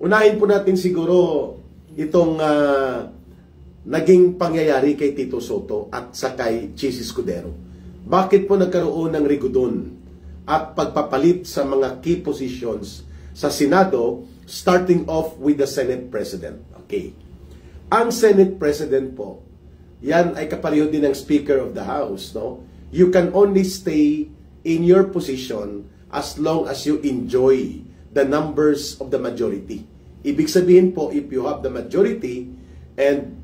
Unahin po natin siguro itong naging pangyayari kay Tito Soto at sa kay Chis Escudero. Bakit po nagkaroon ng rigudon at pagpapalit sa mga key positions sa Senado, starting off with the Senate President? Okay. Ang Senate President po, yan ay kapareho din ng Speaker of the House, no? You can only stay in your position as long as you enjoy the numbers of the majority. Ibig sabihin po, if you have the majority and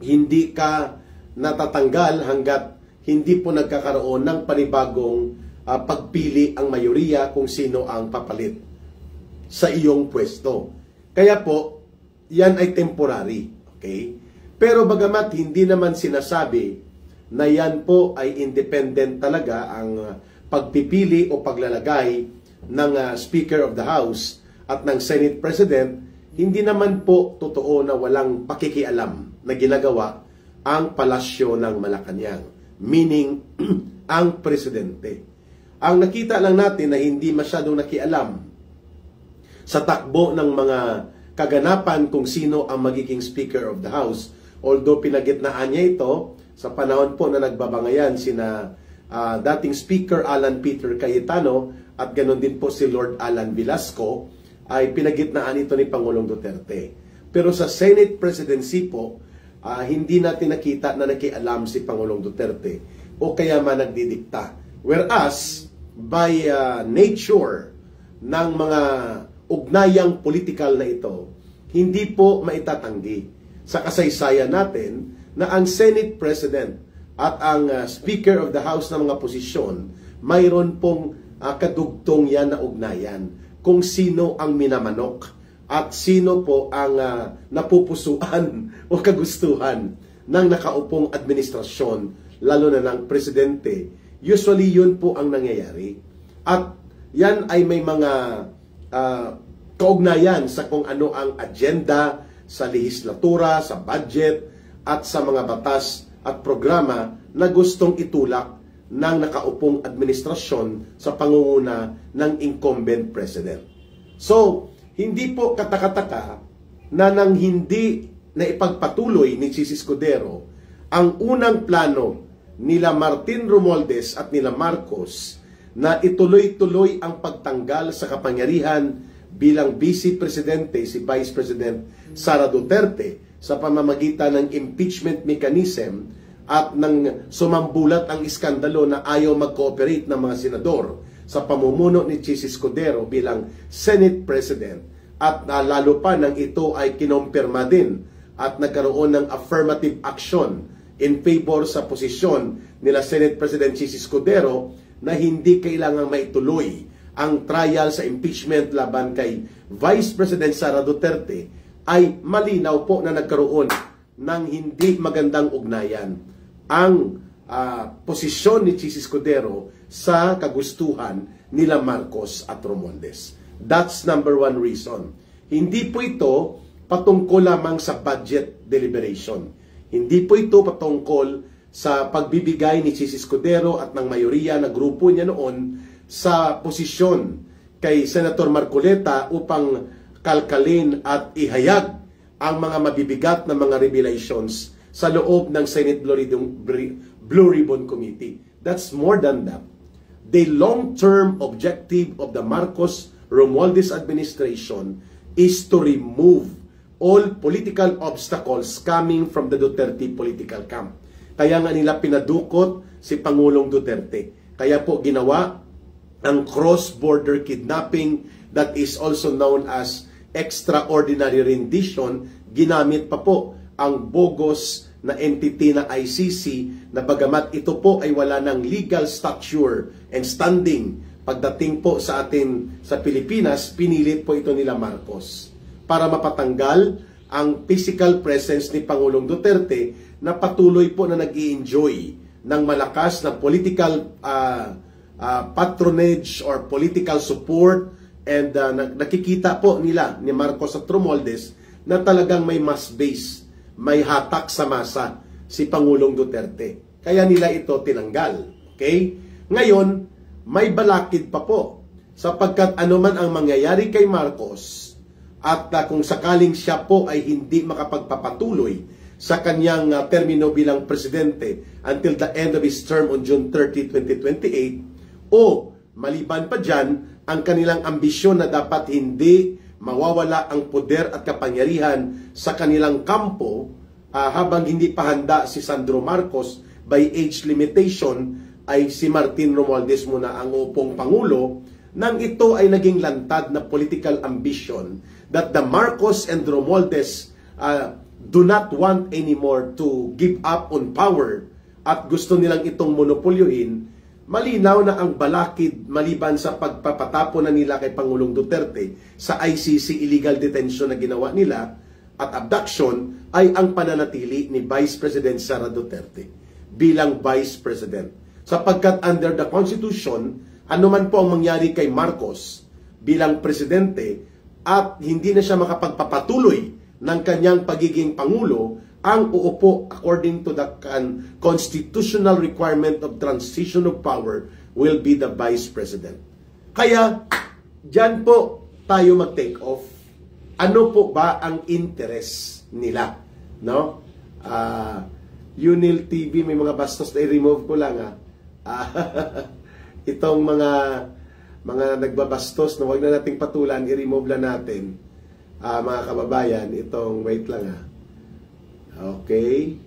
hindi ka natatanggal hanggat hindi po nagkakaroon ng panibagong pagpili ang mayoriya kung sino ang papalit sa iyong pwesto. Kaya po, yan ay temporary. Okay? Pero bagamat hindi naman sinasabi na yan po ay independent talaga ang pagpipili o paglalagay ng Speaker of the House at ng Senate President, hindi naman po totoo na walang pakikialam na ginagawa ang palasyo ng Malacanang, meaning ang presidente. Ang nakita lang natin na hindi masyadong nakialam sa takbo ng mga kaganapan kung sino ang magiging Speaker of the House. Although pinagitnaan niya ito sa panahon po na nagbabangayan sina dating Speaker Alan Peter Cayetano at ganoon din po si Lord Alan Velasco, ay pinagitnaan ito ni Pangulong Duterte. Pero sa Senate presidency po, hindi natin nakita na nakialam si Pangulong Duterte o kaya man nagdidikta. Whereas, by nature ng mga ugnayang political na ito, hindi po maitatanggi sa kasaysayan natin na ang Senate President at ang Speaker of the House na mga posisyon, mayroon pong kadugtong yan na ugnayan kung sino ang minamanok at sino po ang napupusuan o kagustuhan ng nakaupong administrasyon, lalo na ng presidente. Usually yun po ang nangyayari. At yan ay may mga kaugnayan sa kung ano ang agenda sa lehislatura, sa budget, at sa mga batas at programa na gustong itulak ng nakaupong administrasyon sa pangunguna ng incumbent president. So, hindi po katakataka na nang hindi na ipagpatuloy ni Chis Escudero ang unang plano nila Martin Romualdez at nila Marcos na ituloy-tuloy ang pagtanggal sa kapangyarihan bilang Vice Presidente si Vice President Sara Duterte sa pamamagitan ng impeachment mechanism at nang sumambulat ang iskandalo na ayaw mag-cooperate ng mga senador sa pamumuno ni Chis Escudero bilang Senate President at lalo pa nang ito ay kinompirma din at nagkaroon ng affirmative action in favor sa posisyon nila Senate President Chis Escudero na hindi kailangang maituloy ang trial sa impeachment laban kay Vice President Sara Duterte, ay malinaw po na nagkaroon ng hindi magandang ugnayan ang posisyon ni Chis Escudero sa kagustuhan nila Marcos at Romualdez. That's number one reason. Hindi po ito patungkol lamang sa budget deliberation. Hindi po ito patungkol sa pagbibigay ni Chis Escudero at ng mayoriya na grupo niya noon sa posisyon kay Senator Marcoleta upang kalkalin at ihayag ang mga mabibigat na mga revelations sa loob ng Senate Blue Ribbon Committee. That's more than that. The long-term objective of the Marcos Romualdez administration is to remove all political obstacles coming from the Duterte political camp. Kaya nga nila pinadukot si Pangulong Duterte. Kaya po ginawa ang cross-border kidnapping that is also known as extraordinary rendition. Ginamit pa po ang bogus na entity na ICC na bagamat ito po ay wala ng legal stature and standing pagdating po sa atin sa Pilipinas, pinilit po ito nila Marcos para mapatanggal ang physical presence ni Pangulong Duterte na patuloy po na nag-i-enjoy ng malakas na political patronage or political support, and nakikita po nila ni Marcos at Romualdez na talagang may mass base, may hatak sa masa si Pangulong Duterte. Kaya nila ito tinanggal. Okay? Ngayon, may balakid pa po sapagkat anuman ang mangyayari kay Marcos, at kung sakaling siya po ay hindi makapagpapatuloy sa kanyang termino bilang presidente until the end of his term on June 30, 2028, o maliban pa dyan, ang kanilang ambisyon na dapat hindi mawawala ang poder at kapangyarihan sa kanilang kampo habang hindi pa handa si Sandro Marcos by age limitation, ay si Martin Romualdez muna ang upong Pangulo, nang ito ay naging lantad na political ambition that the Marcos and Romualdez do not want anymore to give up on power at gusto nilang itong monopolyohin. Malinaw na ang balakid maliban sa pagpapatapo na nila kay Pangulong Duterte sa ICC illegal detention na ginawa nila at abduction, ay ang pananatili ni Vice President Sara Duterte bilang Vice President. Sapagkat under the Constitution, anuman po ang mangyari kay Marcos bilang presidente at hindi na siya makapagpapatuloy ng kanyang pagiging Pangulo, ang uupo according to the constitutional requirement of transition of power will be the Vice President. Kaya, dyan po tayo mag-take off. Ano po ba ang interest nila? No? Unil TV, may mga bastos na i-remove ko lang. Itong mga nagbabastos na wag na nating patulan, i-remove lang natin. Mga kababayan, itong wait lang Okay.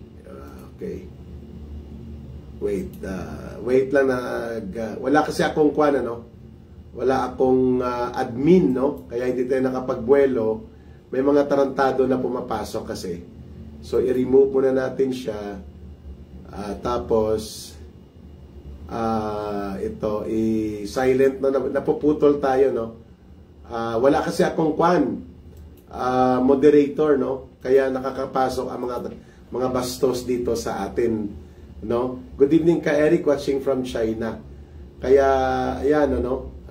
Okay. Wait lang na wala kasi akong kuan wala akong admin, no? Kaya hindi tayo nakapagbuelo. May mga tarantado na pumapasok kasi. So i-remove muna natin siya. Tapos ito i-silent na napuputol tayo, no? Wala kasi akong kuan moderator, no? Kaya nakakapasok ang mga bastos dito sa atin, no? Good evening ka Eric, watching from China. Kaya ayan,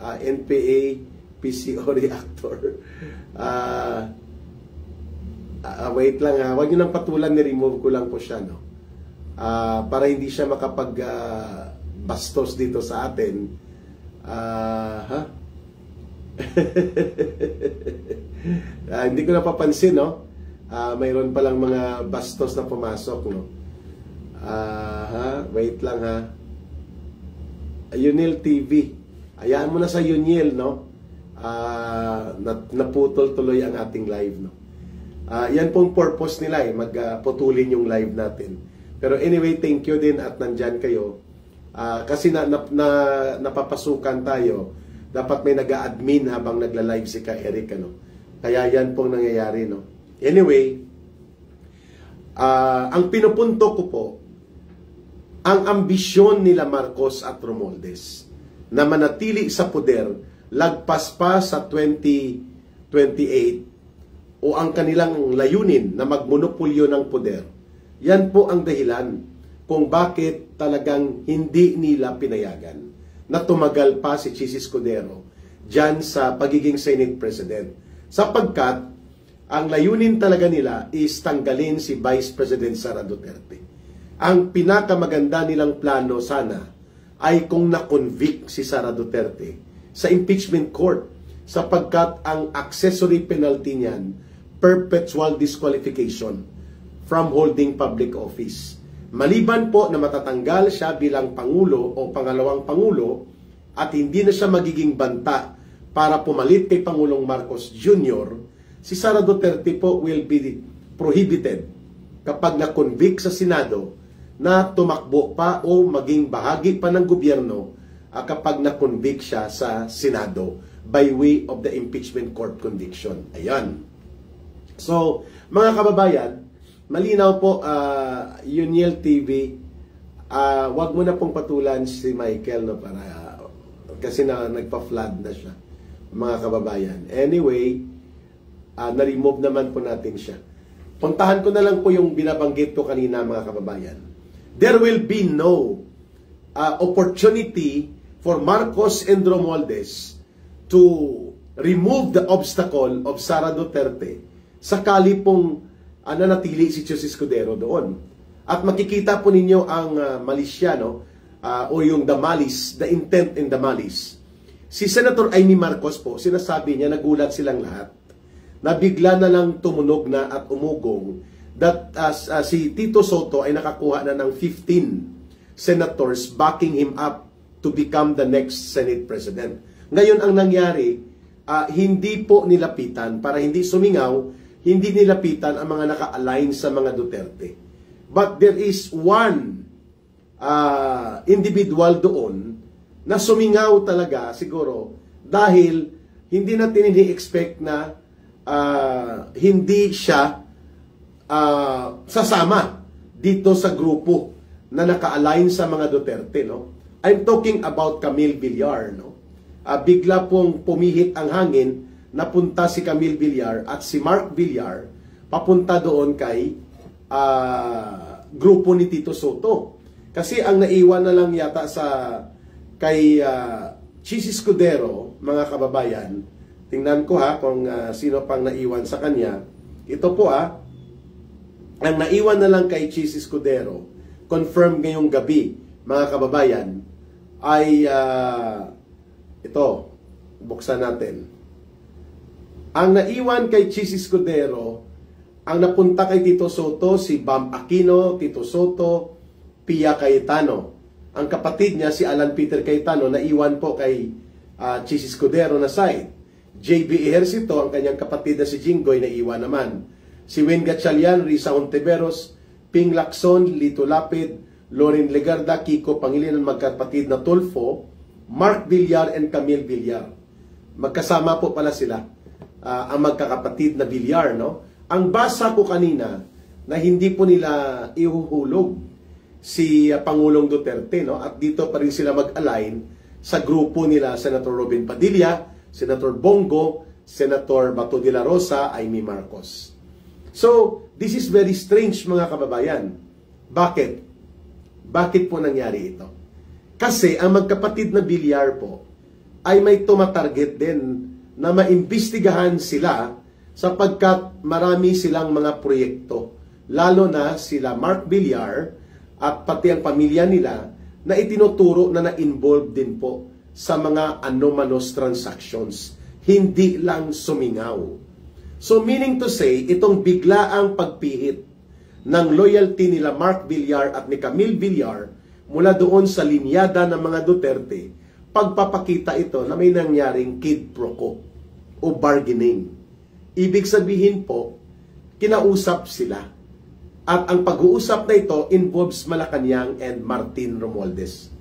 NPA PCO reactor. Wait lang wag niyo nang patulan, ni-remove ko lang po siya, no? Para hindi siya makapag bastos dito sa atin. Hindi ko napapansin, no? Mayroon palang mga bastos na pumasok, no? Wait lang Unil TV. Ayaan mo na sa Unil, no? Naputol tuloy ang ating live, no? Yan pong purpose nila, magputulin yung live natin. Pero anyway, thank you din at nandyan kayo. Kasi napapasukan tayo. Dapat may nag-a-admin habang nagla-live si ka Eric, Kaya yan pong nangyayari, no? Anyway, ang pinupunto ko po, ang ambisyon nila Marcos at Romualdez na manatili sa poder lagpas pa sa 2028 o ang kanilang layunin na magmonopolyo ng poder, yan po ang dahilan kung bakit talagang hindi nila pinayagan na tumagal pa si Chis Escudero dyan sa pagiging Senate President. Sapagkat ang layunin talaga nila is tanggalin si Vice President Sara Duterte. Ang pinakamaganda nilang plano sana ay kung na-convict si Sara Duterte sa impeachment court, sapagkat ang accessory penalty niyan, perpetual disqualification from holding public office. Maliban po na matatanggal siya bilang Pangulo o pangalawang Pangulo at hindi na siya magiging banta para pumalit kay Pangulong Marcos Jr., si Sara Duterte po will be prohibited kapag na-convict sa Senado na tumakbo pa o maging bahagi pa ng gobyerno kapag na-convict siya sa Senado by way of the impeachment court conviction. Ayan. So, mga kababayan, malinaw po, Unil TV, wag mo na pong patulan si Michael, no, kasi nagpa-flood na siya, mga kababayan. Anyway, na-remove naman po natin siya. Puntahan ko na lang po yung binabanggit ko kanina, mga kababayan. There will be no opportunity for Marcos and Romualdez to remove the obstacle of Sara Duterte sakali pong nanatili si Chis Escudero doon. At makikita po ninyo ang malisya, no? O yung the malice, the intent in the malice. Si Senator Amy Marcos po, sinasabi niya, nagulat silang lahat na bigla na lang tumunog na at umugong that si Tito Soto ay nakakuha na ng 15 senators backing him up to become the next Senate President. Ngayon ang nangyari, hindi po nilapitan, para hindi sumingaw, hindi nilapitan ang mga naka-align sa mga Duterte. But there is one individual doon na sumingaw talaga siguro dahil hindi natin ini-expect na hindi siya sasama dito sa grupo na naka-align sa mga Duterte, no? I'm talking about Camille Villar, no? Bigla pong pumihit ang hangin, napunta si Camille Villar at si Mark Villar papunta doon kay grupo ni Tito Soto. Kasi ang naiwan na lang yata kay Chis Escudero, mga kababayan, tingnan ko kung sino pang naiwan sa kanya. Ito po ang naiwan na lang kay Chis Escudero, confirm ngayong gabi, mga kababayan, ay ito, buksan natin. Ang naiwan kay Chis Escudero, ang napunta kay Tito Soto, si Bam Aquino, Tito Soto, Pia Cayetano. Ang kapatid niya, si Alan Peter Cayetano, naiwan po kay Chis Escudero na side. JB Ejercito, ang kanyang kapatid na si Jinggoy, naiwan naman. Si Win Gatchalian, Risa Ontiveros, Ping Lacson, Lito Lapid, Lorin Legarda, Kiko Pangilinan, magkapatid na Tulfo, Mark Villar and Camille Villar. Magkasama po pala sila, ang magkakapatid na Villar, no? Ang basa ko kanina na hindi po nila ihuhulog si Pangulong Duterte, no? At dito pa rin sila mag-align sa grupo nila Senator Robin Padilla, Senator Bongo, Senator Bato de la Rosa, Amy Marcos. So, this is very strange, mga kababayan. Bakit? Bakit po nangyari ito? Kasi ang magkapatid na Villar po ay may tumatarget din na maimbestigahan sila sapagkat marami silang mga proyekto. Lalo na sila Mark Villar at pati ang pamilya nila na itinuturo na na-involve din po sa mga anomalous transactions. Hindi lang sumingaw. So meaning to say, itong biglaang pagpihit ng loyalty nila Mark Villar at ni Camille Villar mula doon sa linyada ng mga Duterte, pagpapakita ito na may nangyaring quid pro quo o bargaining. Ibig sabihin po, kinausap sila. At ang pag-uusap na ito involves Malacanang and Martin Romualdez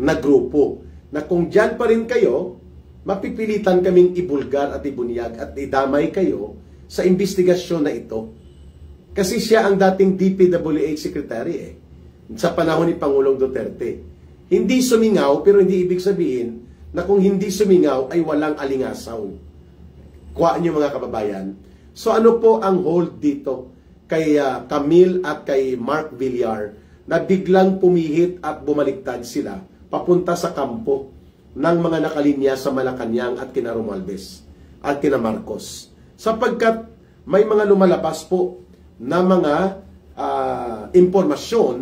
na grupo. Na kung dyan pa rin kayo, mapipilitan kaming ibulgar at ibunyag at idamay kayo sa investigasyon na ito. Kasi siya ang dating DPWH Secretary sa panahon ni Pangulong Duterte. Hindi sumingaw, pero hindi ibig sabihin na kung hindi sumingaw ay walang alingasaw. Kuha niyo mga kababayan. So ano po ang hold dito kay Camille at kay Mark Villar na biglang pumihit at bumaliktad sila papunta sa kampo ng mga nakalinya sa Malacanang at kina Romualdez at kina Marcos. Sapagkat may mga lumalabas po na mga impormasyon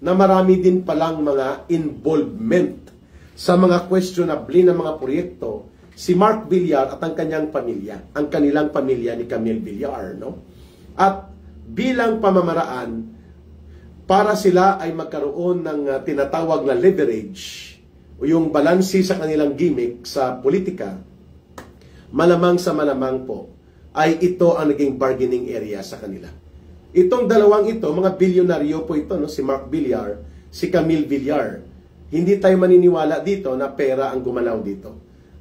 na marami din palang mga involvement sa mga questionable na mga proyekto si Mark Villar at ang kanyang pamilya, ang kanilang pamilya ni Camille Villar, no? At bilang pamamaraan para sila ay magkaroon ng tinatawag na leverage o yung balansi sa kanilang gimmick sa politika, malamang sa malamang po ay ito ang naging bargaining area sa kanila. Itong dalawang ito, mga bilyonaryo po ito, no? Si Mark Villar, si Camille Villar. Hindi tayo maniniwala dito na pera ang gumalaw dito.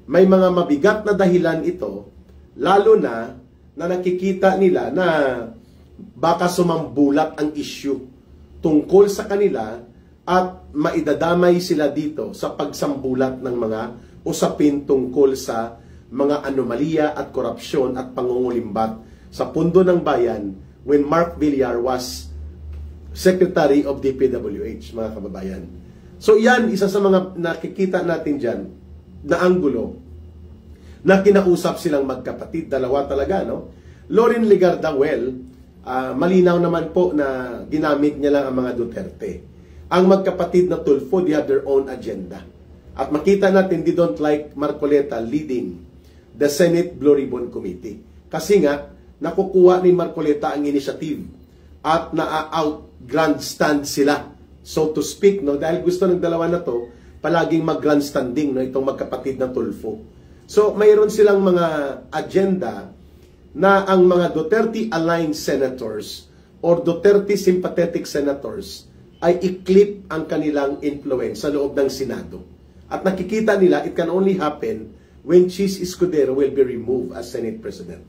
May mga mabigat na dahilan ito, lalo na nakikita nila na baka sumambulat ang issue tungkol sa kanila at maidadamay sila dito sa pagsambulat ng mga usapin tungkol sa mga anomalya at korupsyon at pangungulimbat sa pundo ng bayan when Mark Villar was Secretary of DPWH, mga kababayan. So yan, isa sa mga nakikita natin dyan na anggulo na kinausap silang magkapatid, dalawa talaga, no? Lorin Legarda, malinaw naman po na ginamit niya lang ang mga Duterte. Ang magkapatid na Tulfo, they have their own agenda. At makita natin, they don't like Marcoleta leading the Senate Blue Ribbon Committee. Kasi nga, nakukuha ni Marcoleta ang initiative at na-out grandstand sila, so to speak, no? Dahil gusto ng dalawa na to palaging mag-grandstanding, no, itong magkapatid na Tulfo. So mayroon silang mga agenda na ang mga Duterte-aligned senators or Duterte sympathetic senators ay i-clip ang kanilang influence sa loob ng Senado. At nakikita nila it can only happen when Chis Escudero will be removed as Senate President.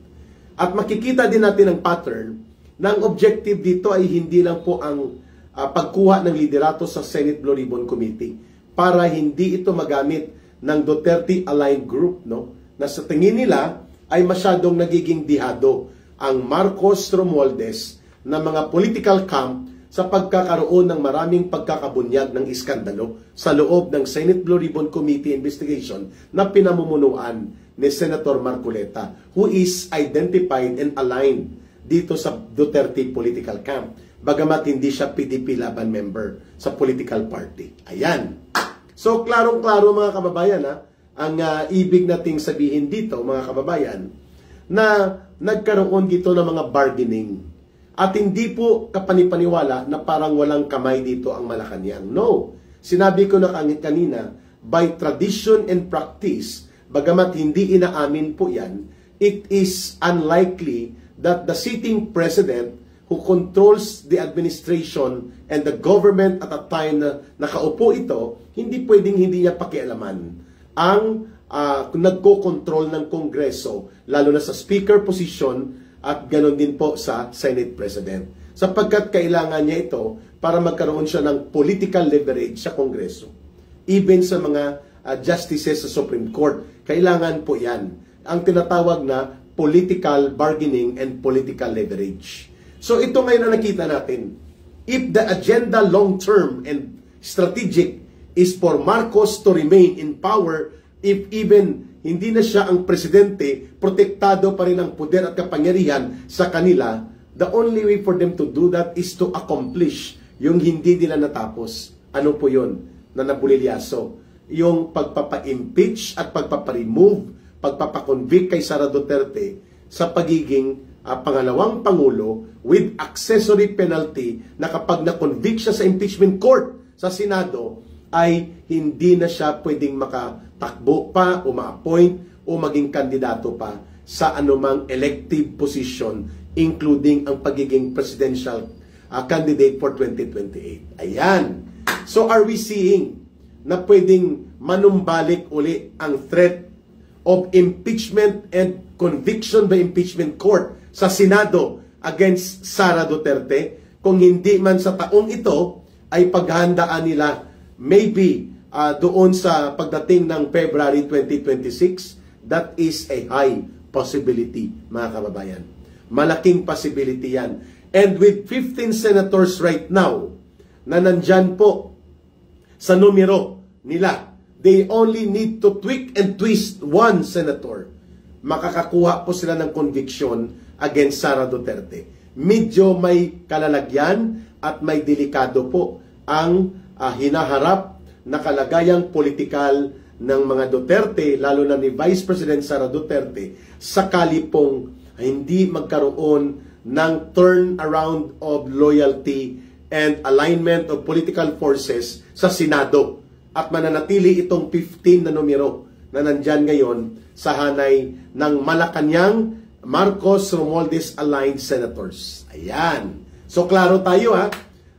At makikita din natin ang pattern na ang objective dito ay hindi lang po ang pagkuha ng liderato sa Senate Blue Ribbon Committee para hindi ito magamit ng Duterte-aligned group, no? Na sa tingin nila ay masyadong nagiging dihado ang Marcos Romualdez na mga political camp sa pagkakaroon ng maraming pagkakabunyag ng iskandalo sa loob ng Senate Blue Ribbon Committee investigation na pinamumunuan ni Senator Marcoleta, who is identified and aligned dito sa Duterte political camp, bagamat hindi siya PDP Laban member sa political party. Ayan. So, klarong-klaro mga kababayan, ang ibig nating sabihin dito, mga kababayan, na nagkaroon dito ng mga bargaining. At hindi po kapanipaniwala na parang walang kamay dito ang Malacanang. No. Sinabi ko na kanina, by tradition and practice, bagamat hindi inaamin po yan, it is unlikely that the sitting president who controls the administration and the government at a time na nakaupo ito, hindi pwedeng hindi niya pakialaman ang nagko-control ng Kongreso, lalo na sa speaker position at ganoon din po sa Senate President. Sapagkat kailangan niya ito para magkaroon siya ng political leverage sa Kongreso. Even sa mga justices sa Supreme Court, kailangan po yan. Ang tinatawag na political bargaining and political leverage. So ito ngayon na nakita natin. If the agenda long-term and strategic is for Marcos to remain in power, if even hindi na siya ang presidente, protektado pa rin ang poder at kapangyarihan sa kanila, the only way for them to do that is to accomplish yung hindi nila natapos. Ano po yun na nabulilyaso? Yung pagpapa-impeach at pagpapa-remove, pagpapa-convict kay Sara Duterte sa pagiging pangalawang Pangulo with accessory penalty na kapag na-convict siya sa impeachment court sa Senado, ay hindi na siya pwedeng makatakbo pa o ma-appoint o maging kandidato pa sa anumang elective position, including ang pagiging presidential candidate for 2028. Ayan. So are we seeing na pwedeng manumbalik uli ang threat of impeachment and conviction by impeachment court sa Senado against Sara Duterte? Kung hindi man sa taong ito ay paghahandaan nila maybe doon sa pagdating ng February 2026, that is a high possibility, mga kababayan. Malaking possibility yan. And with 15 senators right now na nandyan po sa numero nila, they only need to tweak and twist one senator. Makakakuha po sila ng conviction against Sara Duterte. Medyo may kalalagyan at may delikado po ang hinaharap na kalagayang politikal ng mga Duterte, lalo na ni Vice President Sara Duterte, sakali pong hindi magkaroon ng turnaround of loyalty and alignment of political forces sa Senado at mananatili itong 15 na numero na nandyan ngayon sa hanay ng Malacanang Marcos Romualdez aligned senators. Ayan. So klaro tayo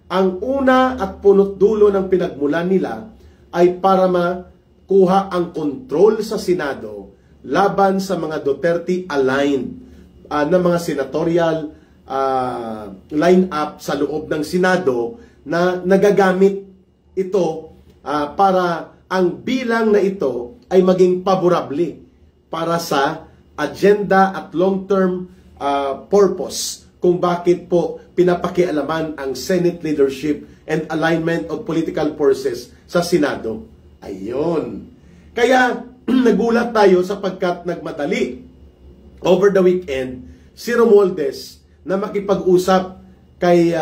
Ang una at punot dulo ng pinagmulan nila ay para makuha ang kontrol sa Senado laban sa mga Duterte-aligned na mga senatorial line-up sa loob ng Senado na nagagamit ito para ang bilang na ito ay maging paborable para sa agenda at long-term purpose kung bakit po pinapakialaman ang Senate leadership and alignment of political forces sa Senado. Ayun. Kaya nagulat tayo sapagkat nagmadali over the weekend si Romualdez na makipag-usap kay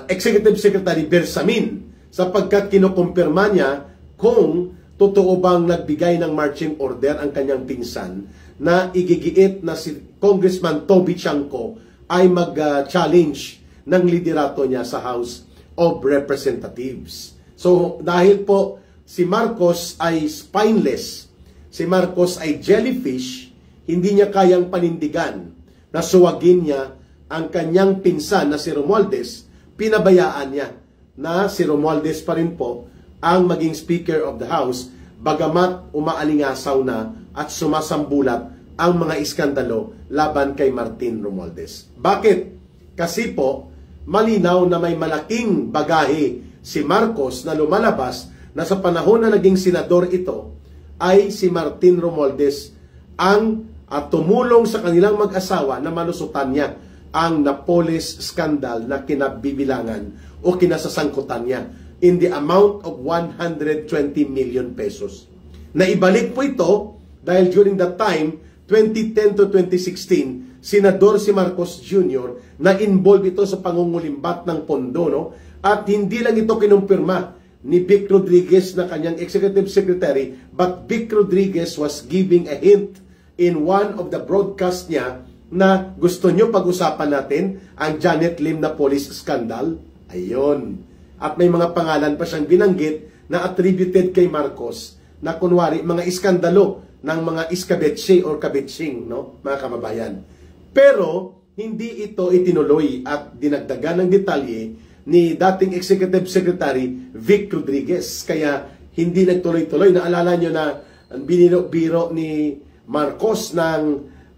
Executive Secretary Bersamin sapagkat kinukumpirma niya kung totoo bang nagbigay ng marching order ang kanyang pinsan na igigiit na si Congressman Toby Chanco ay mag-challenge ng liderato niya sa House of Representatives. So dahil po si Marcos ay spineless, si Marcos ay jellyfish, hindi niya kayang panindigan na suwagin niya ang kanyang pinsan na si Romualdez, pinabayaan niya na si Romualdez pa rin po ang maging Speaker of the House, bagamat umaalingasaw na at sumasambulat ang mga iskandalo laban kay Martin Romualdez. Bakit? Kasi po, malinaw na may malaking bagahe si Marcos na lumalabas na sa panahon na naging senador ito, ay si Martin Romualdez ang tumulong sa kanilang mag-asawa na malusutan niya ang Napoles scandal na kinabibilangan o kinasasangkutan niya in the amount of 120 million pesos. Naibalik po ito dahil during that time, 2010 to 2016, Senador si Marcos Jr. na involved ito sa pangungulimbat ng pondo, no? At hindi lang ito kinumpirma ni Vic Rodriguez na kanyang executive secretary, but Vic Rodriguez was giving a hint in one of the broadcast niya na gusto nyo pag-usapan natin ang Janet Lim na police scandal. Ayun. At may mga pangalan pa siyang binanggit na attributed kay Marcos na kunwari mga iskandalo ng mga iskabetse or kabetsing, no, mga kababayan. Pero hindi ito itinuloy at dinagdagan ng detalye ni dating Executive Secretary Vic Rodriguez. Kaya hindi nagtuloy-tuloy. Naalala nyo na biniro ni Marcos ng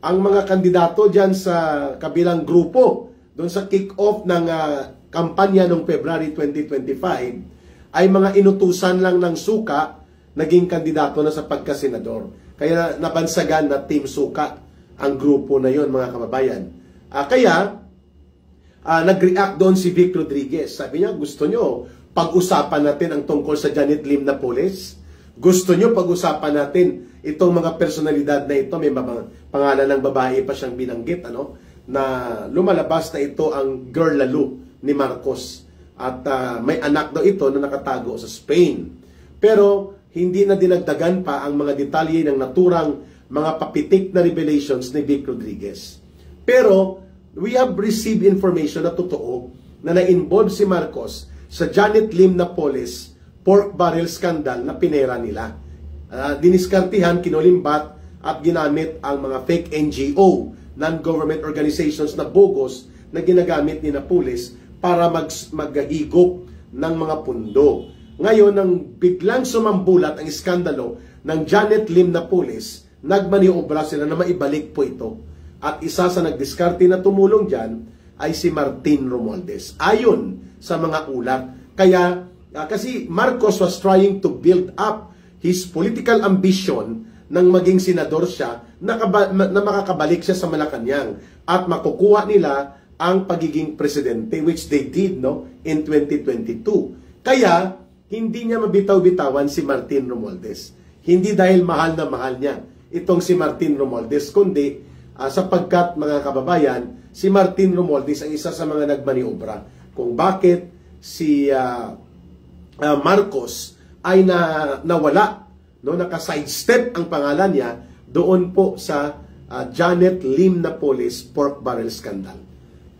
ang mga kandidato dyan sa kabilang grupo doon sa kick-off ng kampanya noong February 2025 ay mga inutusan lang ng suka naging kandidato na sa pagkasenador. Kaya nabansagan na Team Suka ang grupo na yon, mga kababayan. Nag-react doon si Vic Rodriguez. Sabi niya, gusto nyo pag-usapan natin ang tungkol sa Janet Lim na police? Gusto nyo pag-usapan natin itong mga personalidad na ito? May pangalan ng babae pa siyang binanggit, ano? Na lumalabas na ito ang girl lalo ni Marcos. At may anak daw ito na nakatago sa Spain. Pero hindi na dinagdagan pa ang mga detalye ng naturang mga papitik na revelations ni Vic Rodriguez. Pero we have received information na totoo na na-involve si Marcos sa Janet Lim na police pork barrel scandal na pinera nila. Diniskartihan, kinulimbat at ginamit ang mga fake NGO, non-government organizations na bogus na ginagamit ni Napoles para maghigop ng mga pundo. Ngayon, nang biglang sumambulat ang iskandalo ng Janet Lim na police, nagmaniobra sila na maibalik po ito. At isa sa nagdiskarte na tumulong dyan ay si Martin Romualdez. Ayon sa mga ulat. Kaya, kasi Marcos was trying to build up his political ambition nang maging senador siya na makakabalik siya sa Malacanang at makukuha nila ang pagiging presidente, which they did, no, in 2022. Kaya, hindi niya mabitaw-bitawan si Martin Romualdez. Hindi dahil mahal na mahal niya itong si Martin Romualdez, kundi sapagkat, mga kababayan, si Martin Romualdez ang isa sa mga nagmaniobra kung bakit si Marcos ay nawala, no, naka-sidestep ang pangalan niya doon po sa Janet Lim na police pork barrel scandal.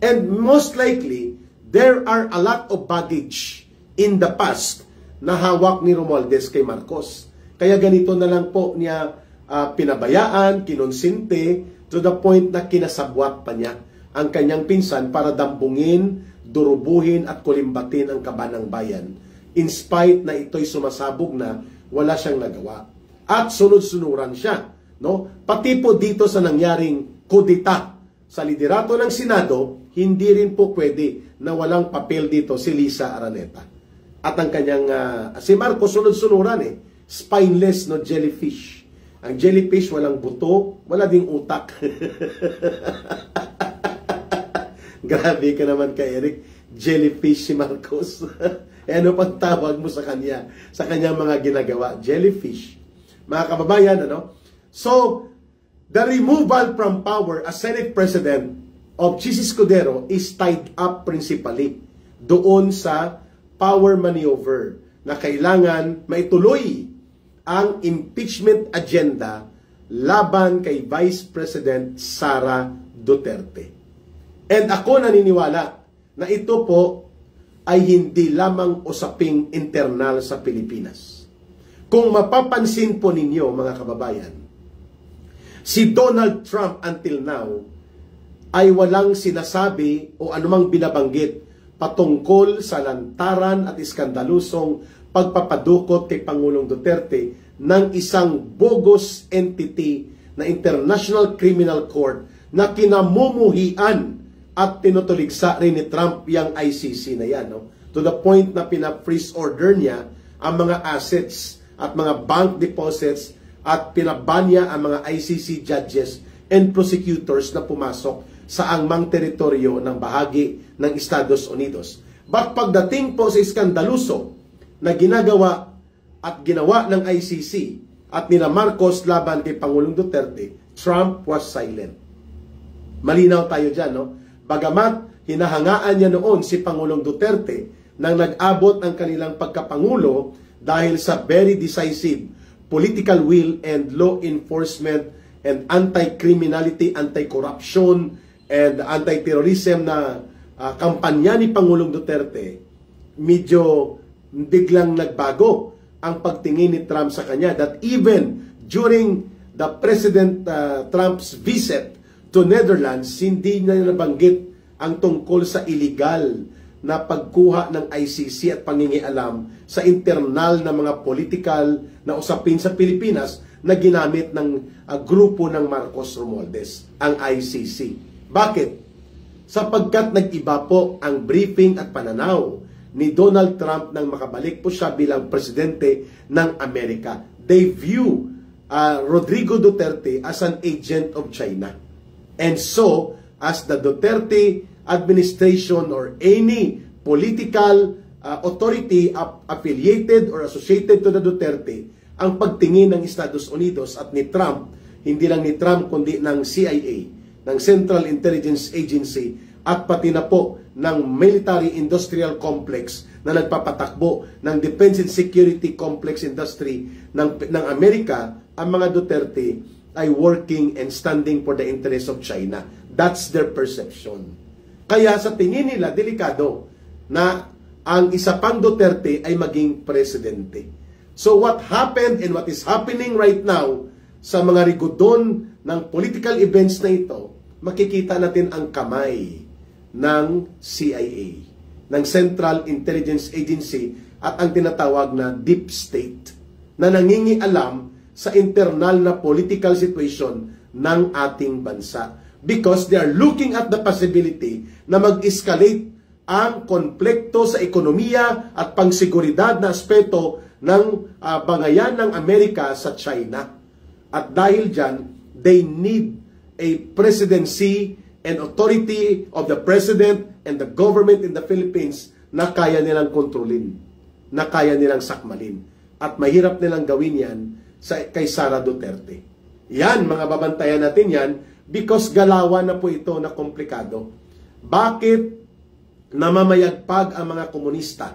And most likely, there are a lot of baggage in the past na hawak ni Romualdez kay Marcos. Kaya ganito na lang po niya pinabayaan, kinonsinte, to the point na kinasabwat pa niya ang kanyang pinsan para dambungin, durubuhin at kulimbatin ang kabanang bayan. In spite na ito'y sumasabog na wala siyang nagawa. At sunod-sunuran siya. No? Pati po dito sa nangyaring kudita sa liderato ng Senado, hindi rin po pwede na walang papel dito si Lisa Araneta. At ang kanyang, si Marcos sunod-sunuran spineless, no, jellyfish. Ang jellyfish walang buto, wala ding utak. Grabe ka naman ka, Eric. Jellyfish si Marcos. Ano pang tawag mo sa kanya? Sa kanyang mga ginagawa? Jellyfish. Mga kababayan, ano? So, the removal from power as Senate President of Chis Escudero is tied up principally doon sa power maneuver na kailangan maituloy ang impeachment agenda laban kay Vice President Sara Duterte. And ako naniniwala na ito po ay hindi lamang usaping internal sa Pilipinas. Kung mapapansin po ninyo mga kababayan, si Donald Trump until now ay walang sinasabi o anumang binabanggit patungkol sa lantaran at iskandalusong pagpapadukot kay Pangulong Duterte ng isang bogus entity na International Criminal Court na kinamumuhian at tinutuligsa rin ni Trump yung ICC na yan. No? To the point na pina-freeze order niya ang mga assets at mga bank deposits at pinabanya ang mga ICC judges and prosecutors na pumasok sa angmang teritoryo ng bahagi ng Estados Unidos. But pagdating po sa iskandaluso na ginagawa at ginawa ng ICC at nila Marcos laban kay Pangulong Duterte, Trump was silent. Malinaw tayo dyan, no? Bagamat hinahangaan niya noon si Pangulong Duterte nang nag-abot ang kanilang pagkapangulo dahil sa very decisive political will and law enforcement and anti-criminality, anti-corruption, and anti-terrorism na kampanya ni Pangulong Duterte, medyo biglang nagbago ang pagtingin ni Trump sa kanya, that even during the President Trump's visit to Netherlands, hindi na nabanggit ang tungkol sa illegal na pagkuha ng ICC at pangingialam sa internal na mga political na usapin sa Pilipinas na ginamit ng grupo ng Marcos Romualdez, ang ICC. Bakit? Sapagkat nag-iba po ang briefing at pananaw ni Donald Trump nang makabalik po siya bilang presidente ng Amerika. They view Rodrigo Duterte as an agent of China. And so, as the Duterte administration or any political authority affiliated or associated to the Duterte, ang pagtingin ng Estados Unidos at ni Trump, hindi lang ni Trump kundi ng CIA, ng Central Intelligence Agency, at pati na po ng military industrial complex na nagpapatakbo ng defense and security complex industry ng Amerika, ang mga Duterte ay working and standing for the interest of China. That's their perception. Kaya sa tingin nila, delikado na ang isa pang Duterte ay maging presidente. So what happened and what is happening right now sa mga rigodon ng political events na ito, makikita natin ang kamay ng CIA, ng Central Intelligence Agency at ang tinatawag na Deep State na nangingialam sa internal na political situation ng ating bansa. Because they are looking at the possibility na mag-escalate ang konflikto sa ekonomiya at pangseguridad na aspeto ng bangayan ng Amerika sa China. At dahil dyan, they need a presidency and authority of the president and the government in the Philippines na kaya nilang kontrolin, na kaya nilang sakmalin. At mahirap nilang gawin yan kay Sara Duterte. Yan, mga babantayan natin yan because galawan na po ito na komplikado. Bakit namamayagpag ang mga komunista,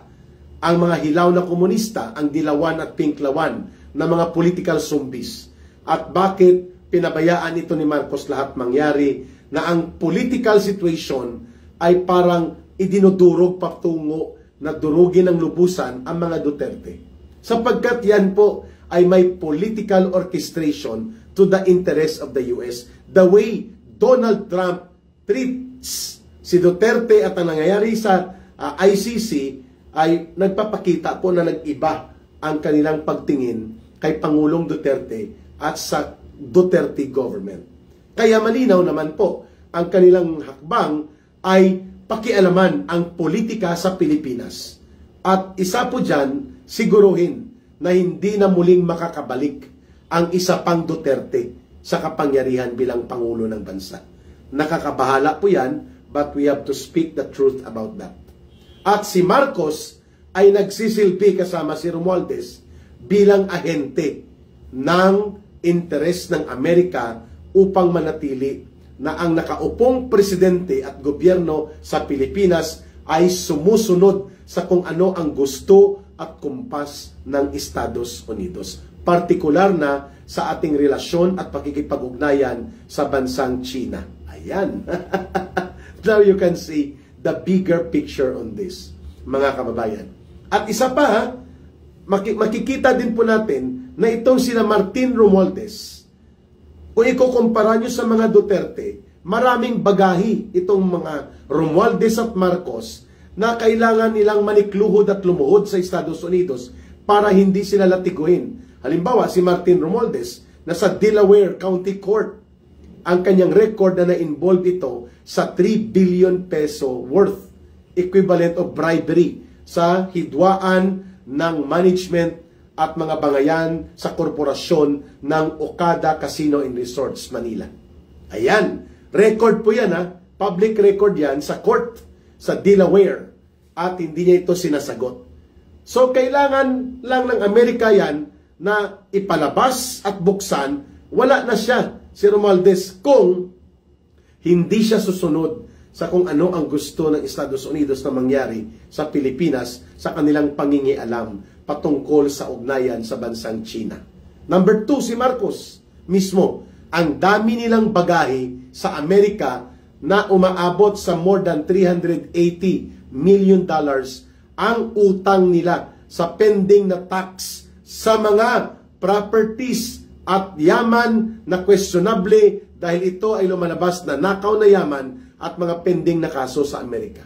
ang mga hilaw na komunista, ang dilawan at pinklawan na mga political zombies? At bakit pinabayaan ito ni Marcos lahat mangyari na ang political situation ay parang idinudurog patungo na durugin ng lubusan ang mga Duterte? Sapagkat yan po ay may political orchestration to the interest of the US. The way Donald Trump treats si Duterte at ang nangyayari sa ICC ay nagpapakita po na nag-iba ang kanilang pagtingin kay Pangulong Duterte at sa Duterte government. Kaya malinaw naman po, ang kanilang hakbang ay pakialaman ang politika sa Pilipinas. At isa po dyan, siguruhin na hindi na muling makakabalik ang isa pang Duterte sa kapangyarihan bilang Pangulo ng bansa. Nakakabahala po yan, but we have to speak the truth about that. At si Marcos ay nagsisilbi kasama si Romualdez bilang ahente ng interes ng Amerika upang manatili na ang nakaupong presidente at gobyerno sa Pilipinas ay sumusunod sa kung ano ang gusto at kumpas ng Estados Unidos. Partikular na sa ating relasyon at pakikipag-ugnayan sa bansang China. Ayan. Now you can see the bigger picture on this, mga kababayan. At isa pa, makikita din po natin na itong sina Martin Romualdez, kung ikukumpara nyo sa mga Duterte, maraming bagahi itong mga Romualdez at Marcos na kailangan nilang manikluhod at lumuhod sa Estados Unidos para hindi sila latiguin. Halimbawa, si Martin Romualdez, nasa Delaware County Court, ang kanyang record na na-involve ito sa 3 billion peso worth, equivalent of bribery, sa hidwaan ng management at mga bangayan sa korporasyon ng Okada Casino and Resorts, Manila. Ayan, record po yan, ha? Public record yan sa court sa Delaware, at hindi niya ito sinasagot. So, kailangan lang ng Amerika yan na ipalabas at buksan. Wala na siya, si Romualdez, kung hindi siya susunod sa kung ano ang gusto ng Estados Unidos na mangyari sa Pilipinas sa kanilang pangingialam patungkol sa ugnayan sa bansang China. Number 2, si Marcos mismo. Ang dami nilang bagahe sa Amerika na umaabot sa more than $380 million ang utang nila sa pending na tax sa mga properties at yaman na questionable dahil ito ay lumalabas na nakaw na yaman at mga pending na kaso sa Amerika.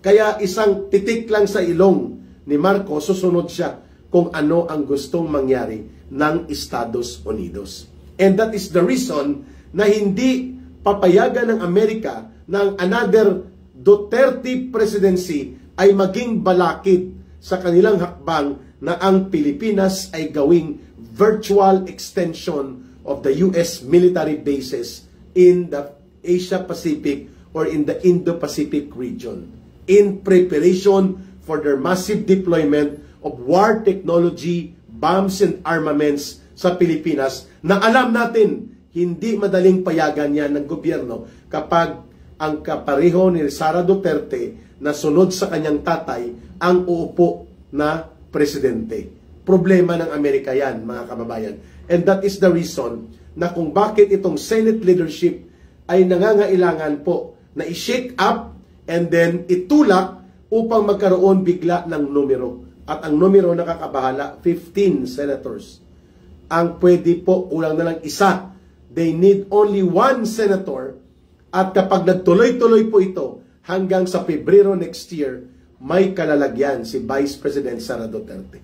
Kaya isang titik lang sa ilong ni Marcos, susunod siya kung ano ang gustong mangyari ng Estados Unidos. And that is the reason na hindi papayagan ng Amerika ng another Duterte presidency ay maging balakid sa kanilang hakbang na ang Pilipinas ay gawing virtual extension of the US military bases in the Asia-Pacific or in the Indo-Pacific region in preparation for their massive deployment of war technology, bombs and armaments sa Pilipinas na alam natin hindi madaling payagan yan ng gobyerno kapag ang kapareho ni Sara Duterte na sunod sa kanyang tatay ang uupo na presidente. Problema ng Amerika yan, mga kababayan. And that is the reason na kung bakit itong Senate leadership ay nangangailangan po na i-shake up and then itulak upang magkaroon bigla ng numero. At ang numero nakakabahala, 15 senators. Ang pwede po, kulang na lang isa. They need only 1 senator. At kapag nagtuloy-tuloy po ito hanggang sa Pebrero next year, may kalalagyan si Vice President Sara Duterte.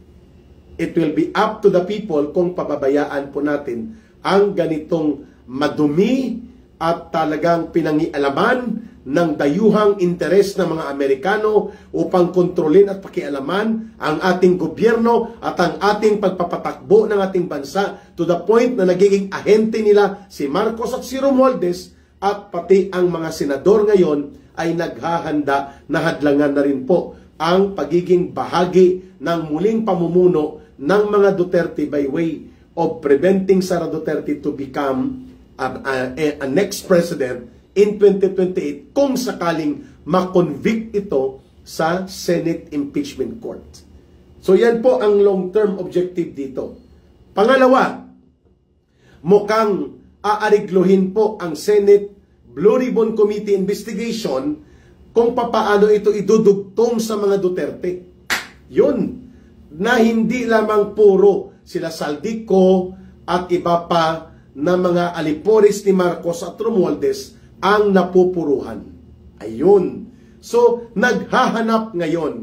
It will be up to the people kung pababayaan po natin ang ganitong madumi at talagang pinangialaman ng dayuhang interes ng mga Amerikano upang kontrolin at pakialaman ang ating gobyerno at ang ating pagpapatakbo ng ating bansa to the point na nagiging ahente nila si Marcos at si Romualdez at pati ang mga senador ngayon ay naghahanda na hadlangan na rin po ang pagiging bahagi ng muling pamumuno ng mga Duterte by way of preventing Sara Duterte to become a next president in 2028 kung sakaling makonvict ito sa Senate Impeachment Court. So yan po ang long-term objective dito. Pangalawa, mukhang aarigluhin po ang Senate Blue Ribbon Committee investigation kung papaano ito idudugtong sa mga Duterte. Yun, na hindi lamang puro sila Saldico at iba pa na mga aliporis ni Marcos at Romualdez ang napupuruhan. Ayun. So, naghahanap ngayon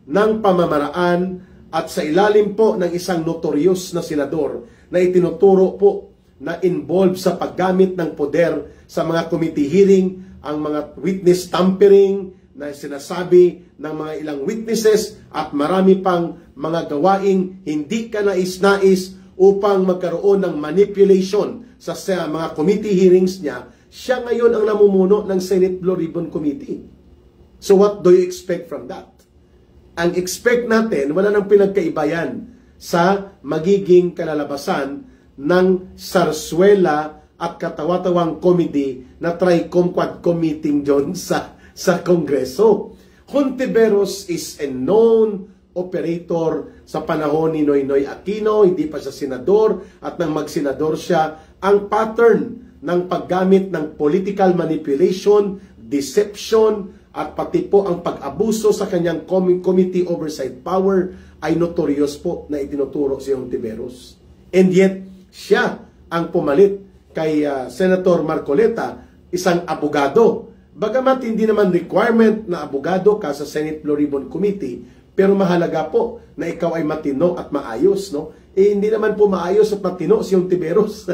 ng pamamaraan at sa ilalim po ng isang notorious na senador na itinuturo po na involved sa paggamit ng poder sa mga committee hearing, ang mga witness tampering na sinasabi ng mga ilang witnesses at marami pang mga gawaing hindi ka nais-nais upang magkaroon ng manipulation sa mga committee hearings niya. Siya ngayon ang namumuno ng Senate Blue Ribbon Committee. So what do you expect from that? Ang expect natin, wala nang pinagkaibayan sa magiging kalalabasan ng sarsuela at katawa-tawang comedy na Tri-Com-Quad-Com meeting doon sa Kongreso. Hontiveros is a known operator sa panahon ni Noynoy Aquino, hindi pa siya senador, at nang magsenador siya, ang pattern ng paggamit ng political manipulation, deception, at pati po ang pag-abuso sa kanyang committee oversight power ay notorious po na itinuturo si Hontiveros. And yet, siya ang pumalit kay Senator Marcoleta, isang abogado. Bagamat hindi naman requirement na abogado ka sa Senate Blue Ribbon Committee, pero mahalaga po na ikaw ay matino at maayos, no? Eh, hindi naman po maayos at matino si Hontiveros.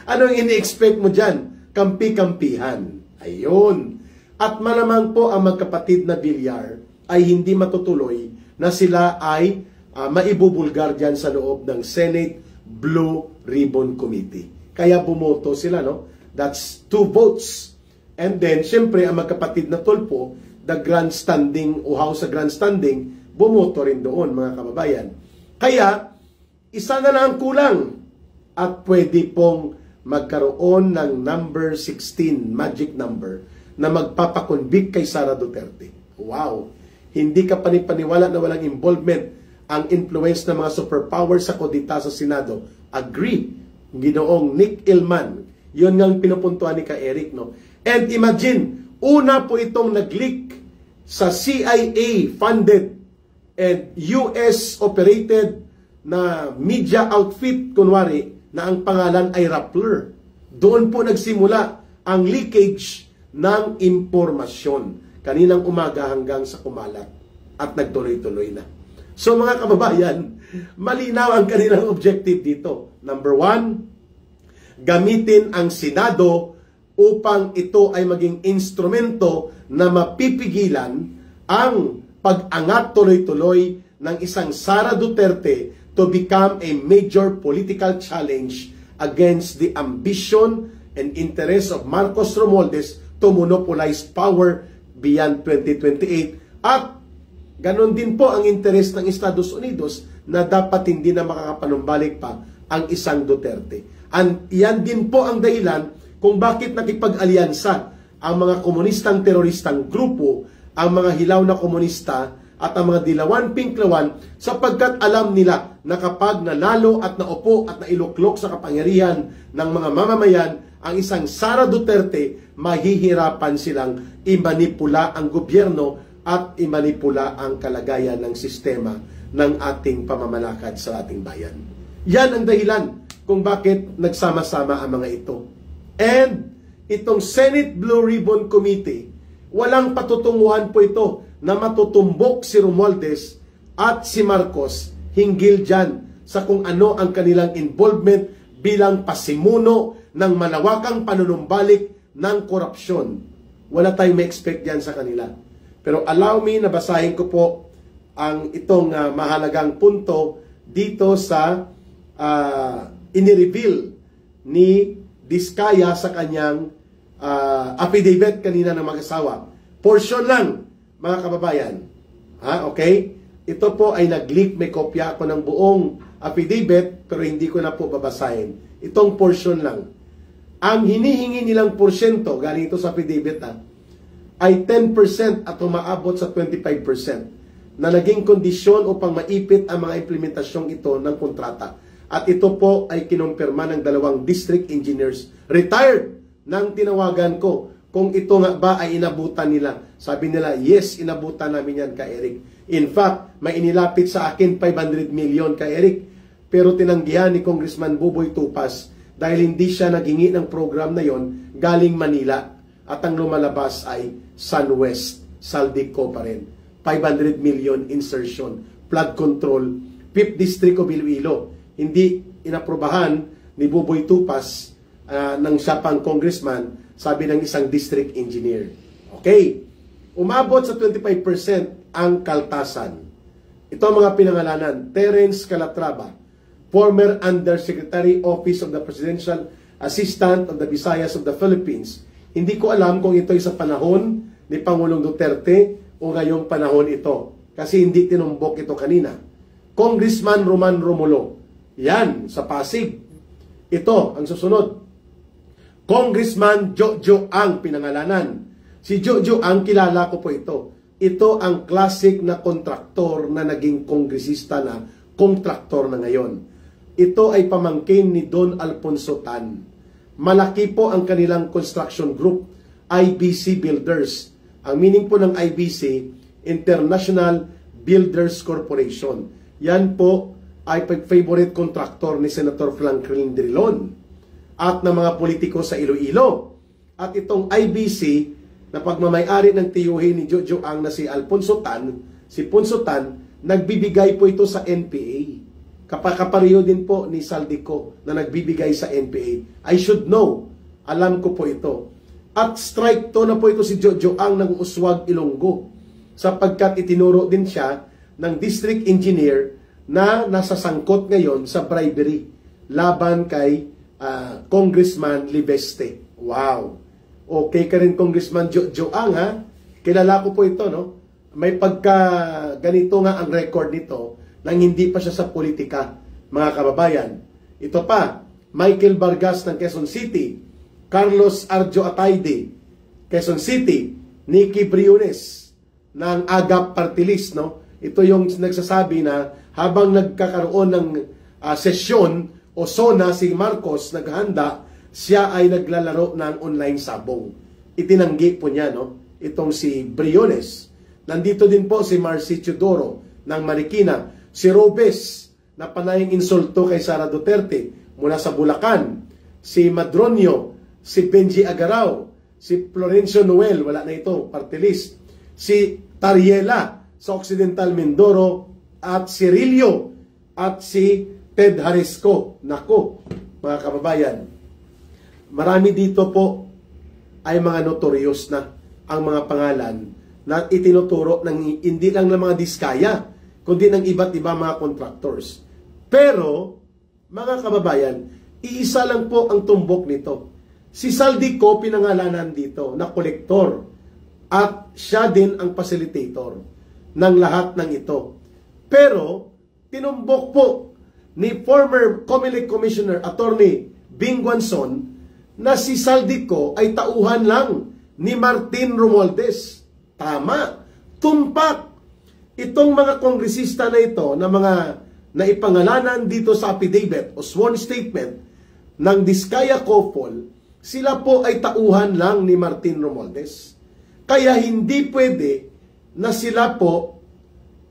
Anong ini-expect mo dyan? Kampi-kampihan. Ayun. At malamang po ang magkapatid na Villar ay hindi matutuloy na sila ay maibubulgar dyan sa loob ng Senate Blue Ribbon Committee. Kaya bumoto sila, no? That's 2 votes. And then, syempre, ang magkapatid na Tulfo, the grandstanding o House of Grandstanding, bumoto rin doon, mga kababayan. Kaya, isa na lang ang kulang at pwede pong magkaroon ng number 16, magic number, na magpapakonvict kay Sara Duterte. Wow! Hindi ka panipaniwala na walang involvement ang influence ng mga superpowers sa kudita sa Senado. Agree. Ginoong Nick Illman. Yun nga pinupuntuan ni Ka-Eric, no? And imagine, una po itong nag-leak sa CIA-funded and US-operated na media outfit, kunwari, na ang pangalan ay Rappler. Doon po nagsimula ang leakage ng impormasyon. Kaninang umaga hanggang sa kumalat. At nagtuloy-tuloy na. So mga kababayan, malinaw ang kanilang objective dito. Number 1, gamitin ang Senado upang ito ay maging instrumento na mapipigilan ang pag-angat tuloy-tuloy ng isang Sara Duterte to become a major political challenge against the ambition and interest of Marcos Romualdez to monopolize power beyond 2028. At ganon din po ang interest ng Estados Unidos na dapat hindi na makakapanumbalik pa ang isang Duterte. And yan din po ang dahilan kung bakit nakipag-alyansa ang mga komunistang teroristang grupo, ang mga hilaw na komunista at ang mga dilawan pinklawan, sapagkat alam nila na kapag nanalo at naupo at nailuklok sa kapangyarihan ng mga mamamayan ang isang Sara Duterte, mahihirapan silang imanipula ang gobyerno at imanipula ang kalagayan ng sistema ng ating pamamalakad sa ating bayan. Yan ang dahilan kung bakit nagsama-sama ang mga ito. And itong Senate Blue Ribbon Committee, walang patutunguhan po ito na matutumbok si Romualdez at si Marcos hinggil dyan sa kung ano ang kanilang involvement bilang pasimuno ng malawakang panunumbalik ng korupsyon. Wala tayong ma-expect dyan sa kanila. Pero allow me na basahin ko po ang itong mahalagang punto dito sa inireveal ni Diskaya sa kanyang affidavit kanina ng mag-asawa. Portion lang, mga kababayan. Okay? Ito po ay nag-leak. May kopya ako ng buong affidavit, pero hindi ko na po babasahin. Itong portion lang. Ang hinihingi nilang porsyento, galing ito sa affidavit, ay 10% at umaabot sa 25% na naging kondisyon upang maipit ang mga implementasyong ito ng kontrata. At ito po ay kinumpirma ng 2 district engineers retired nang tinawagan ko kung ito nga ba ay inabutan nila. Sabi nila, yes, inabutan namin yan, Ka-Eric. In fact, may inilapit sa akin 500 million, Ka-Eric. Pero tinanggihan ni Congressman Buboy Tupas dahil hindi siya naghingi ng program na yon galing Manila. At ang lumalabas ay SunWest, Saldico pa rin. 500 million insertion, flood control, 5th District of Iloilo. Hindi inaprubahan ni Buboy Tupas ng siya pang congressman, sabi ng isang district engineer. Okay. Umabot sa 25% ang Kaltasan. Ito ang mga pinangalanan. Terence Calatrava, former Undersecretary Office of the Presidential Assistant of the Visayas of the Philippines. Hindi ko alam kung ito ay sa panahon ni Pangulong Duterte o ngayong panahon ito. Kasi hindi tinumbok ito kanina. Congressman Roman Romulo. Yan, sa Pasig. Ito, ang susunod. Congressman Jojo Ang pinangalanan. Si Jojo Ang, kilala ko po ito. ito ang classic na kontraktor na naging kongresista na kontraktor na ngayon. Ito ay pamangkin ni Don Alfonso Tan. Malaki po ang kanilang construction group, IBC Builders. Ang meaning po ng IBC, International Builders Corporation. Yan po ay favorite contractor ni Senator Franklin Drilon at ng mga politiko sa Iloilo. At itong IBC na pagmamayari ng tiyuhin ni Jojo Ang na si Alfonso Tan, si Ponso Tan, nagbibigay po ito sa NPA. Kapareho din po ni Saldico na nagbibigay sa NPA. I should know. Alam ko po ito. At strike to na po ito si Jojo Ang ng Uswag, Ilonggo. Sapagkat itinuro din siya ng district engineer na nasasangkot ngayon sa bribery laban kay Congressman Libeste. Wow! Okay ka rin, Congressman Jojo Ang, ha? Kilala ko po ito, no? May pagka ganito nga ang record nito nang hindi pa siya sa politika, mga kababayan. Ito pa, Michael Vargas ng Quezon City, Carlos Arjo Atayde, Quezon City, Nikki Briones ng Agap Party List, no? Ito yung nagsasabi na habang nagkakaroon ng sesyon o SONA si Marcos naghanda, siya ay naglalaro ng online sabong. Itinanggi po niya, no? Itong si Briones. Nandito din po si Marcy Teodoro ng Marikina, si Robes na panayang insulto kay Sara Duterte mula sa Bulacan, si Madronio, si Benji Agaraw, si Florencio Noel, wala na ito, party list, si Tariela sa Occidental Mindoro, at si Rillo at si Ted Haresco. Nako, mga kababayan, marami dito po ay mga notorious na ang mga pangalan na itinuturo ng hindi lang ng mga diskaya, kundi ng iba't iba mga contractors. Pero, mga kababayan, iisa lang po ang tumbok nito. Si Saldico pinangalanan dito na kolektor at siya din ang facilitator ng lahat ng ito. Pero, tinumbok po ni former COMELEC Commissioner Attorney Bing Guanzon na si Saldico ay tauhan lang ni Martin Romualdez. Tama, tumpak. Itong mga kongresista na ito na mga naipangalanan dito sa affidavit o sworn statement ng Diskaya Couple, sila po ay tauhan lang ni Martin Romualdez. Kaya hindi pwede na sila po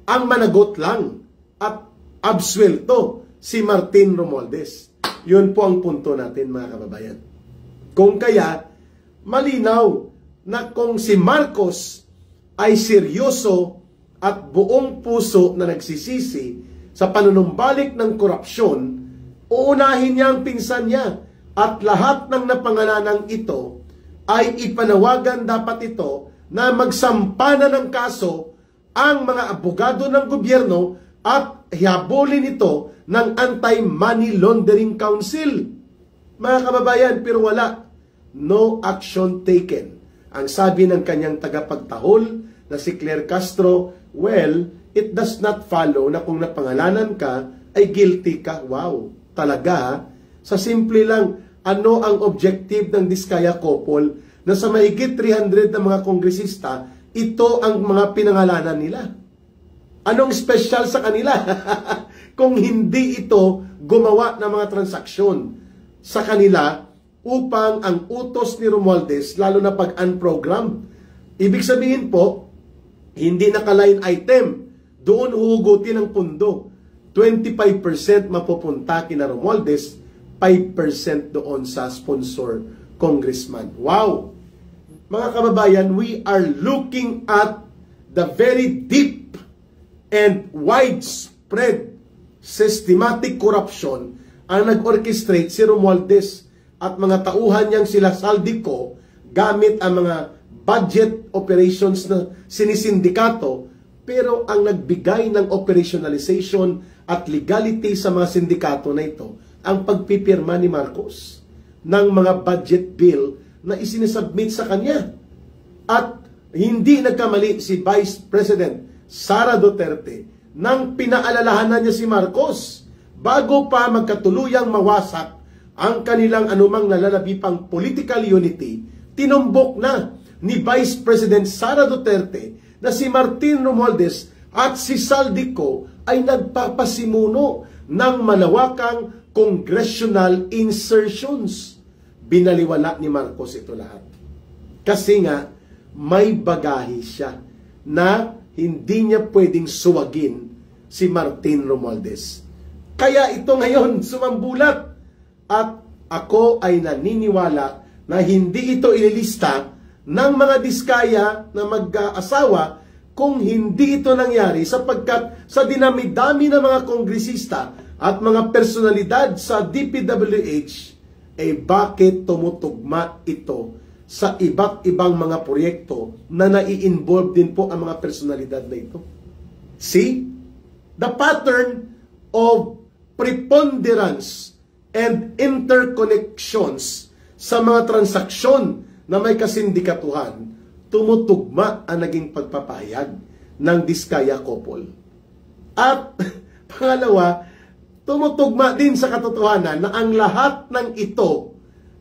ang managot lang at absuelto si Martin Romualdez. Yun po ang punto natin, mga kababayan. Kung kaya, malinaw na kung si Marcos ay seryoso at buong puso na nagsisisi sa panunumbalik ng korupsyon, uunahin niya ang pinsan niya at lahat ng napangalanang ito ay ipanawagan dapat ito na magsampa na ng kaso ang mga abogado ng gobyerno at hihabulin ito ng Anti-Money Laundering Council. Mga kababayan, pero wala. No action taken. Ang sabi ng kanyang tagapagtahol na si Claire Castro, well, it does not follow na kung napangalanan ka, ay guilty ka. Wow, talaga. Sa simple lang, ano ang objective ng Diskaya Couple na sa mahigit 300 na mga kongresista, ito ang mga pinangalanan nila? Anong special sa kanila? Kung hindi ito gumawa ng mga transaksyon sa kanila upang ang utos ni Romualdez, lalo na pag unprogrammed. Ibig sabihin po, hindi naka-line item, doon huhugutin ang pundo. 25% mapupunta kina Romualdez, 5% doon sa sponsor congressman. Wow! Mga kababayan, we are looking at the very deep and widespread systematic corruption ang nag-orchestrate si Romualdez at mga tauhan niyang sila Saldico gamit ang mga budget operations na sinisindikato, pero ang nagbigay ng operationalization at legality sa mga sindikato na ito ang pagpipirma ni Marcos ng mga budget bill na isinisubmit sa kanya. At hindi nagkamali si Vice President Sara Duterte nang pinaalalahanan niya si Marcos bago pa magkatuluyang mawasak ang kanilang anumang nalalabipang political unity. Tinumbok na ni Vice President Sara Duterte na si Martin Romualdez at si Saldico ay nagpapasimuno ng malawakang congressional insertions. Binaliwala ni Marcos ito lahat. Kasi nga, may bagahe siya na hindi niya pwedeng suwagin si Martin Romualdez. Kaya ito ngayon sumambulat. At ako ay naniniwala na hindi ito ililista ng mga diskaya na mag-asawa kung hindi ito nangyari, sapagkat sa dinami-dami ng mga kongresista at mga personalidad sa DPWH, bakit tumutugma ito sa iba't ibang mga proyekto na nai-involve din po ang mga personalidad na ito? See? The pattern of preponderance and interconnections sa mga transaksyon na may kasindikatuhan, tumutugma ang naging pagpapahayag ng Diskaya couple. At pangalawa, tumutugma din sa katotohanan na ang lahat ng ito,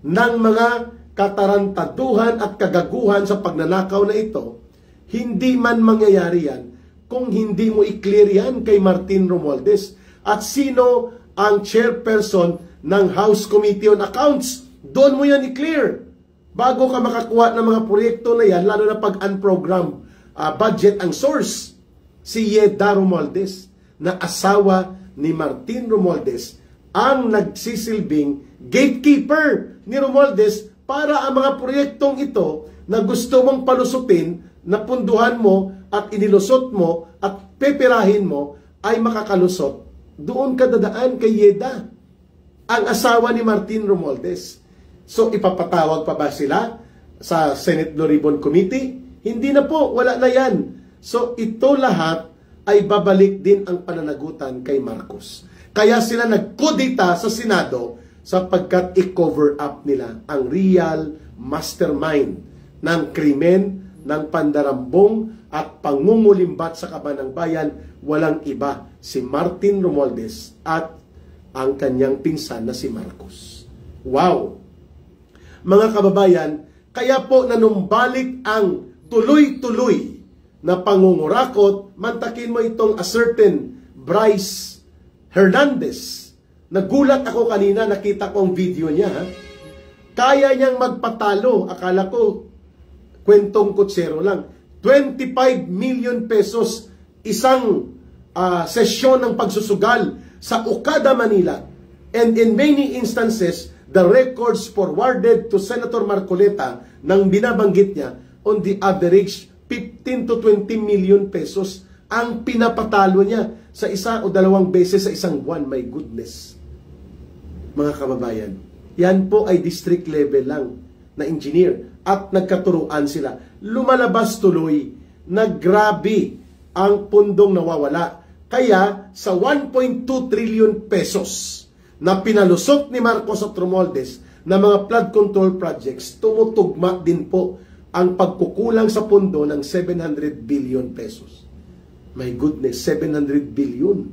ng mga katarantaduhan at kagaguhan sa pagnanakaw na ito, hindi man mangyayari yan kung hindi mo i-clear yan kay Martin Romualdez. At sino ang chairperson ng House Committee on Accounts? Doon mo yan i-clear bago ka makakuha ng mga proyekto na yan, lalo na pag unprogrammed budget ang source. Si Yeda Romualdez, na asawa ni Martin Romualdez, ang nagsisilbing gatekeeper ni Romualdez para ang mga proyektong ito na gusto mong palusutin, napunduhan mo at inilusot mo at peperahin mo ay makakalusot. Doon ka dadaan kay Yeda, ang asawa ni Martin Romualdez. So ipapatawag pa ba sila sa Senate Blue Ribbon Committee? Hindi na po, wala na yan. So ito lahat ay babalik din ang pananagutan kay Marcos. Kaya sila nagkudita sa Senado sapagkat i-cover up nila ang real mastermind ng krimen, ng pandarambong at pangungulimbat sa kaban ng bayan. Walang iba, si Martin Romualdez at ang kanyang pinsan na si Marcos. Wow! Mga kababayan, kaya po nanumbalik ang tuloy-tuloy na pangungurakot. Mantakin mo itong a certain Bryce Hernandez. Nagulat ako kanina, nakita ko ang video niya. Kaya niyang magpatalo. Akala ko, kwentong kutsero lang. 25 million pesos isang sesyon ng pagsusugal sa Okada, Manila. And in many instances, the records forwarded to Senator Marcoleta nang binabanggit niya, on the average, 15 to 20 million pesos ang pinapatalo niya sa isa o dalawang beses sa isang buwan. My goodness. Mga kababayan, yan po ay district level lang na engineer at nagkaturuan sila. Lumalabas tuloy na grabe ang pundong nawawala. Kaya sa 1.2 trillion pesos na pinalusot ni Marcos at Romualdez na mga flood control projects, tumutugma din po ang pagkukulang sa pundo ng 700 billion pesos. My goodness, 700 billion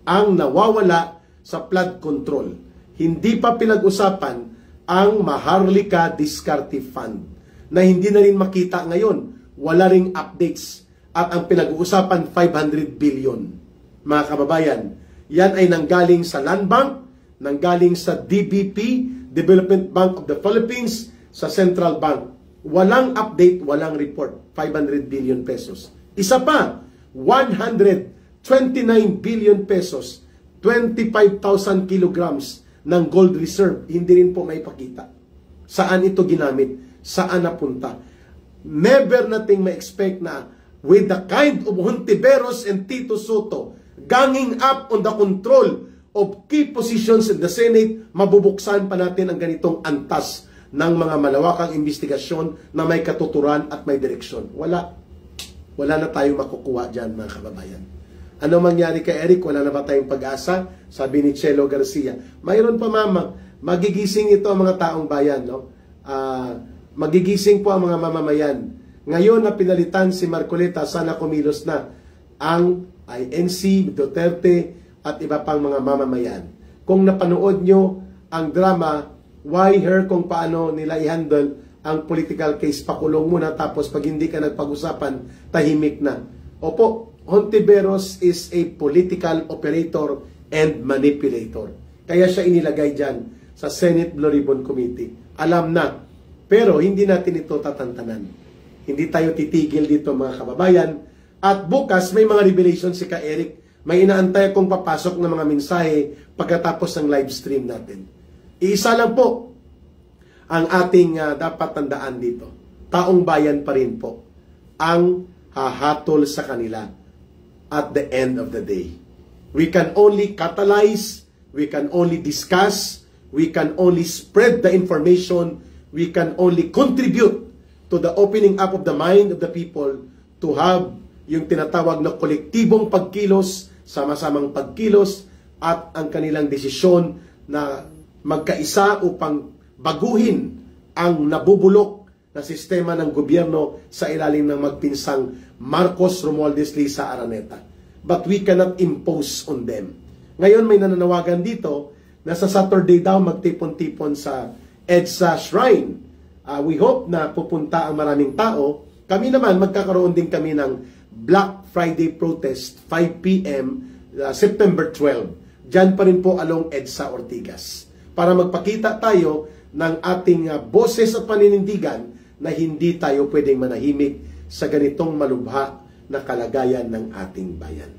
ang nawawala sa flood control. Hindi pa pinag-usapan ang Maharlika Diskarte Fund na hindi na rin makita ngayon. Wala ring updates. At ang pinag-uusapan, 500 billion. Mga kababayan, yan ay nanggaling sa Land Bank, nanggaling sa DBP, Development Bank of the Philippines, sa Central Bank. Walang update, walang report. 500 billion pesos. Isa pa, 129 billion pesos, 25,000 kilograms ng gold reserve. Hindi rin po may pakita. Saan ito ginamit? Saan napunta? Never nating ma-expect na with the kind of Hontiveros and Tito Soto ganging up on the control of key positions in the Senate, mabubuksan pa natin ang ganitong antas ng mga malawakang investigasyon na may katuturan at may direksyon. Wala. Wala na tayong makukuha dyan, mga kababayan. Ano mangyari kay Eric? Wala na ba tayong pag-asa? Sabi ni Chelo Garcia. Mayroon pa, mamang. Magigising ito ang mga taong bayan. No? Magigising po ang mga mamamayan. Ngayon na pinalitan si Marcoleta, sana kumilos na ang INC, Duterte, at iba pang mga mamamayan. Kung napanood nyo ang drama, Why Her, kung paano nila i-handle ang political case, pakulong muna, tapos pag hindi ka nagpag-usapan, tahimik na. Opo, Hontiveros is a political operator and manipulator. Kaya siya inilagay dyan sa Senate Blue Ribbon Committee. Alam na. Pero hindi natin ito tatantanan. Hindi tayo titigil dito mga kababayan. At bukas may mga revelation si Ka Eric. May inaantay akong papasok ng mga mensahe pagkatapos ng live stream natin. Iisa lang po ang ating dapat tandaan dito. Taong bayan pa rin po ang hahatol sa kanila at the end of the day. We can only catalyze, we can only discuss, we can only spread the information, we can only contribute to the opening up of the mind of the people to have yung tinatawag na kolektibong pagkilos, sama-samang pagkilos, at ang kanilang desisyon na magkaisa upang baguhin ang nabubulok na sistema ng gobyerno sa ilalim ng magpinsang Marcos, Romualdez, Lisa, Araneta. But we cannot impose on them. Ngayon may nananawagan dito na sa Saturday daw magtipon-tipon sa EDSA Shrine. We hope na pupunta ang maraming tao. Kami naman, magkakaroon din kami ng Black Friday protest, 5 p.m. September 12. Diyan pa rin po along EDSA Ortigas. Para magpakita tayo ng ating boses at paninindigan na hindi tayo pwedeng manahimik sa ganitong malubha na kalagayan ng ating bayan.